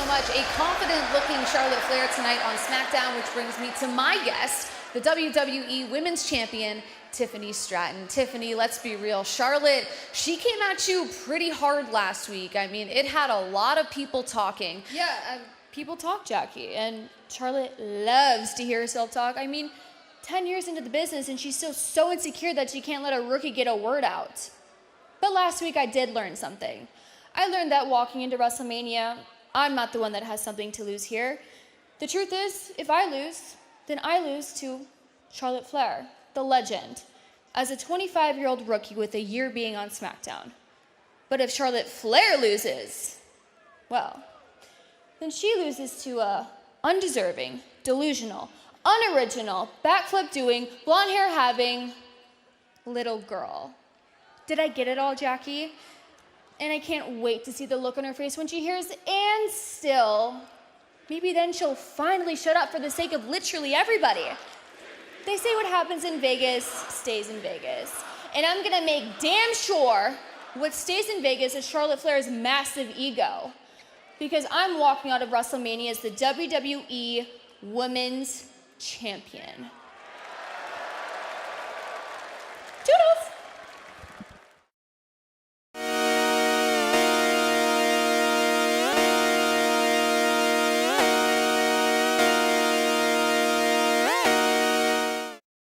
much. A confident-looking Charlotte Flair tonight on SmackDown, which brings me to my guest, the WWE Women's Champion, Tiffany Stratton. Tiffany, let's be real. Charlotte, she came at you pretty hard last week. I mean, it had a lot of people talking. Yeah, people talk, Jackie, and Charlotte loves to hear herself talk. I mean, 10 years into the business, and she's still so insecure that she can't let a rookie get a word out. But last week, I did learn something. I learned that walking into WrestleMania, I'm not the one that has something to lose here. The truth is, if I lose, then I lose to Charlotte Flair, the legend, as a 25-year-old rookie with a year being on SmackDown. But if Charlotte Flair loses, well, then she loses to a undeserving, delusional, unoriginal, backflip-doing, blonde hair having little girl. Did I get it all, Jackie? And I can't wait to see the look on her face when she hears "and still." Maybe then she'll finally shut up for the sake of literally everybody. They say what happens in Vegas stays in Vegas. And I'm gonna make damn sure what stays in Vegas is Charlotte Flair's massive ego. Because I'm walking out of WrestleMania as the WWE Women's Champion.